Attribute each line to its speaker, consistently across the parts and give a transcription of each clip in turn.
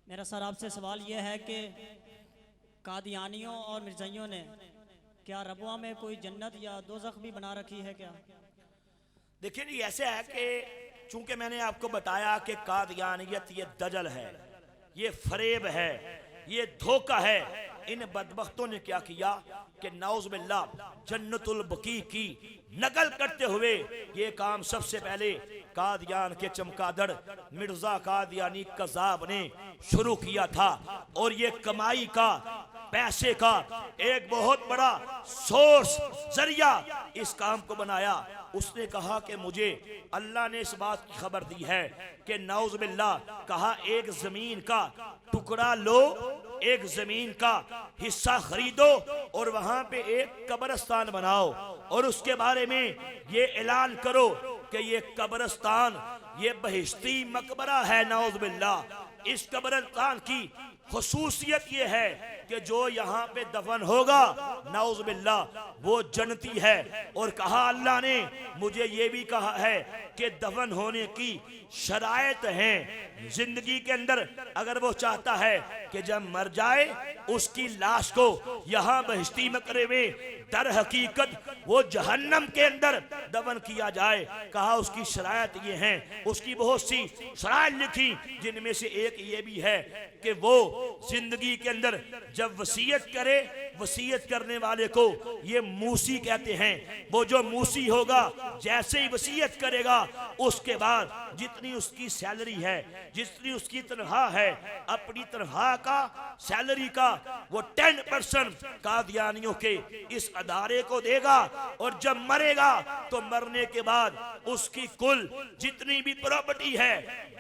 Speaker 1: मेरा सर आपसे सवाल यह है कि कादियानियों और मिर्ज़ाइयों ने क्या रबुआ में कोई जन्नत या दोज़ख भी बना रखी है क्या?
Speaker 2: देखिए जी, ऐसे है कि चूंकि मैंने आपको बताया कि कादियानियत ये दजल है, ये फरेब है, ये धोखा है। इन बदबख्तों ने क्या किया कि नौज़ बिल्लाह जन्नतुल बकी की नकल करते हुए ये काम सबसे पहले कादियान के चमकादड़ मिर्जा कादियानी कज़ाब ने शुरू किया था। और ये कमाई का, पैसे का एक बहुत बड़ा सोर्स, जरिया इस काम को बनाया। उसने कहा कि मुझे अल्लाह ने इस बात की खबर दी है कि नौज़ बिल्लाह, कहा एक जमीन का टुकड़ा लो, एक जमीन का हिस्सा खरीदो और वहां पे एक कब्रिस्तान बनाओ और उसके बारे में ये ऐलान करो कि ये कब्रिस्तान ये बहिश्ती मकबरा है। नौज़ बिल्लाह, इस कब्रिस्तान की खुसूसियत ये है कि जो यहाँ पे दफन होगा नौज़ बिल्लाह वो जन्नती है। और कहा अल्लाह ने मुझे ये भी कहा है कि दफन होने की शराइत हैं जिंदगी के अंदर। अगर वो चाहता है कि जब मर जाए उसकी लाश को यहाँ बहिश्ती मकबरे में दर हकीकत वो जहन्नम के अंदर दफन किया जाए, कहा उसकी शराइत ये हैं। उसकी बहुत सी शराइत लिखी, जिनमें से एक ये भी है कि वो जिंदगी के अंदर जब वसीयत करे, वसीयत करने वाले को ये मूसी कहते हैं। वो जो मूसी होगा जैसे ही वसीयत करेगा उसके बाद जितनी उसकी सैलरी है, जितनी उसकी तनख्वाह है, अपनी तनख्वाह का, सैलरी का वो 10% कादियानियों के इस अदारे को देगा। और जब मरेगा तो मरने के बाद उसकी कुल जितनी भी प्रॉपर्टी है,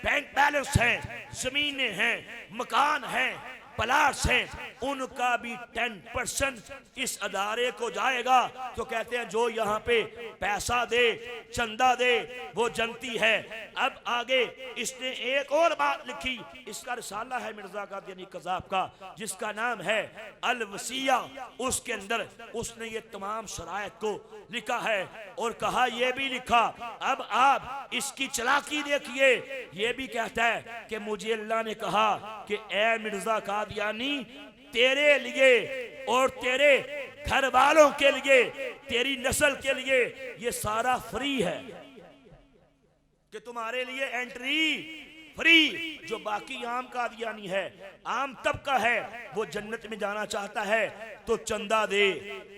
Speaker 2: बैंक बैलेंस है, जमीनें हैं, मकान हैं, प्लाट्स हैं, उनका भी 10% इस अदारे को जाएगा। तो कहते हैं जो यहाँ पे पैसा दे, चंदा दे, वो जनती है। अब आगे इसने एक और बात लिखी, इसका रिसाला है मिर्जा कादियानी कज़ाब का, जिसका नाम है अल वसिया। उसके अंदर उसने ये तमाम शराइत को लिखा है और कहा, ये भी लिखा, अब आप इसकी चालाकी देखिए। ये भी कहता है कि मुझे अल्लाह ने कहा कि ए मिर्जा कादियानी, तेरे लिए और तेरे घर वालों के लिए, तेरी नस्ल के लिए ये सारा फ्री है, कि तुम्हारे लिए एंट्री फ्री। जो बाकी आम कादियानी है, आम तबका है, वो जन्नत में जाना चाहता है तो चंदा दे,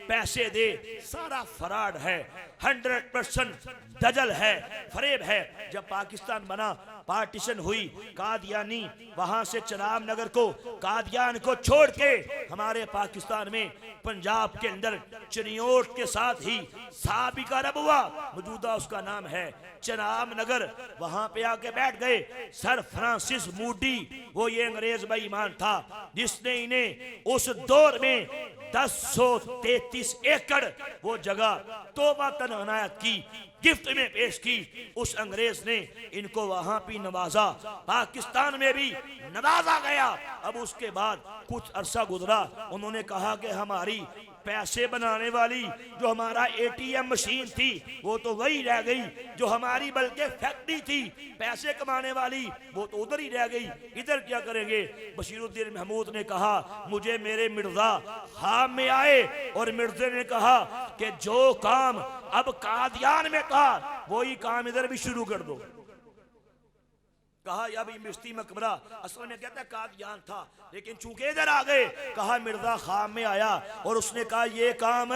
Speaker 2: पैसे दे, सारा फराड है, 100% दजल है, फरेब है। जब पाकिस्तान बना, पार्टीशन हुई, कादियानी वहां से चनाब नगर को, कादियान को छोड़ के हमारे पाकिस्तान में पंजाब के अंदर चिनियोट के साथ ही साबिका रबुआ, मौजूदा उसका नाम है चनाब नगर, वहां पे आके बैठ गए। सर फ्रांसिस मूडी, वो ये अंग्रेज बेईमान था जिसने इन्हें उस दौर में 1033 एकड़ वो जगह तोबा तनअनायत की, गिफ्ट में पेश की। उस अंग्रेज ने इनको वहां भी नवाजा, पाकिस्तान में भी नवाजा गया। अब उसके बाद कुछ अरसा गुजरा, उन्होंने कहा कि हमारी पैसे बनाने वाली जो हमारा एटीएम मशीन थी वो तो वही रह गई, जो हमारी बल्कि फैक्ट्री थी पैसे कमाने वाली वो तो उधर ही रह गई, इधर क्या करेंगे। बशीरुद्दीन महमूद ने कहा मुझे मेरे मिर्जा खाम में आए और मिर्जे ने कहा कि जो काम अब कादियान में था वही काम इधर भी शुरू कर दो। कहा अब मिश्ती मकबरा असल में कहता है कादियान था, लेकिन चूंकि इधर आ गए, कहा मिर्जा खाम में आया और उसने कहा ये काम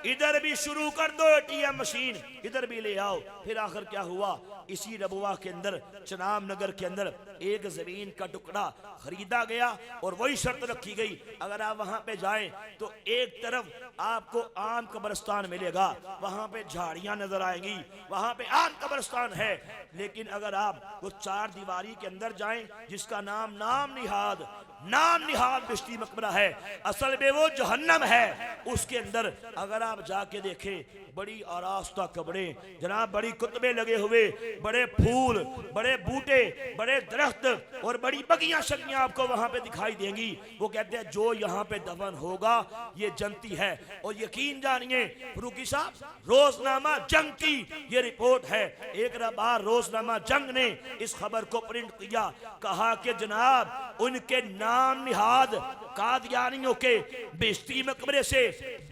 Speaker 2: इधर भी शुरू कर दो, एटीएम मशीन इधर भी ले आओ। फिर आखिर क्या हुआ, इसी रबुआ के अंदर, चनाब नगर के अंदर एक जमीन का टुकड़ा खरीदा गया और वही शर्त रखी गई, अगर आप वहां पे जाएं तो एक तरफ आपको आम कब्रिस्तान मिलेगा, वहां पे झाड़ियां नजर आएंगी, वहां पे आम कब्रिस्तान है। लेकिन अगर आप वो चार दीवारी के अंदर जाएं जिसका नाम नाम निहाद बिश्ती मकबरा है, असल में वो जहन्नम है। उसके अंदर अगर आप जाके देखें, बड़ी आरास्ता कब्रें जनाब, बड़ी कुतबे लगे हुए, बड़े फूल, बड़े बूटे, बड़े दरख्त और बड़ी बगियां शगियां आपको वहां पे दिखाई देंगी। वो कहते हैं जो यहाँ पे दफन होगा ये जन्नती है। और यकीन जानिए फरूकी साहब, रोजनामा जंग की ये रिपोर्ट है। एक बार रोजनामा जंग ने इस खबर को प्रिंट किया, कहा कि जनाब उनके नाम निहाद कादियानियों के बेश्ती मकबरे से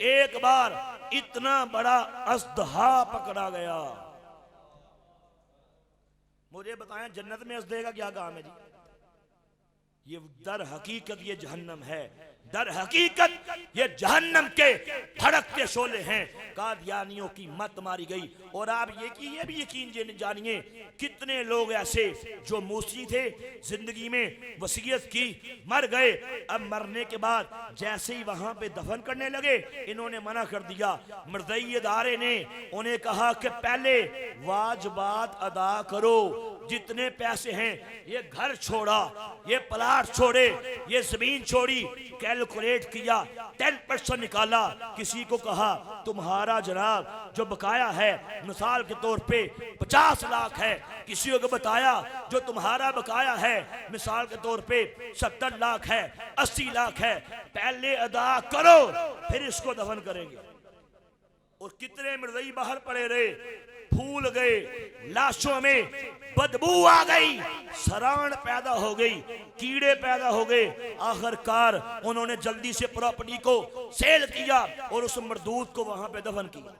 Speaker 2: एक बार इतना बड़ा अजदहा पकड़ा गया। मुझे बताएं जन्नत में अजदहे का क्या काम है जी? ये दर हकीकत ये जहन्नम है, दर हकीकत ये जहन्नम के भड़कते शोले हैं। कादियानियों की मत मारी गई। और आप ये भी यकीन जानिए कितने लोग ऐसे जो मूसी थे, जिंदगी में वसीयत की, मर गए, अब मरने के बाद जैसे ही वहां पे दफन करने लगे इन्होंने मना कर दिया। मर्दई इदारे ने उन्हें कहा कि पहले वाजिबात अदा करो, जितने पैसे हैं, ये घर छोड़ा, ये प्लाट छोड़े, ये जमीन छोड़ी, कैलकुलेट किया, 10% निकाला। किसी को कहा तुम्हारा जनाब जो बकाया है मिसाल के तौर पे 50 लाख है, किसी को बताया जो तुम्हारा बकाया है मिसाल के तौर पे 70 लाख है, 80 लाख है, पहले अदा करो फिर इसको दफन करेंगे। और कितने मर्दई बाहर पड़े रहे, फूल गए, लाशों में बदबू आ गई, सराण पैदा हो गई, कीड़े पैदा हो गए। आखिरकार उन्होंने जल्दी से प्रॉपर्टी को सेल किया और उस मरदूद को वहां पे दफन किया।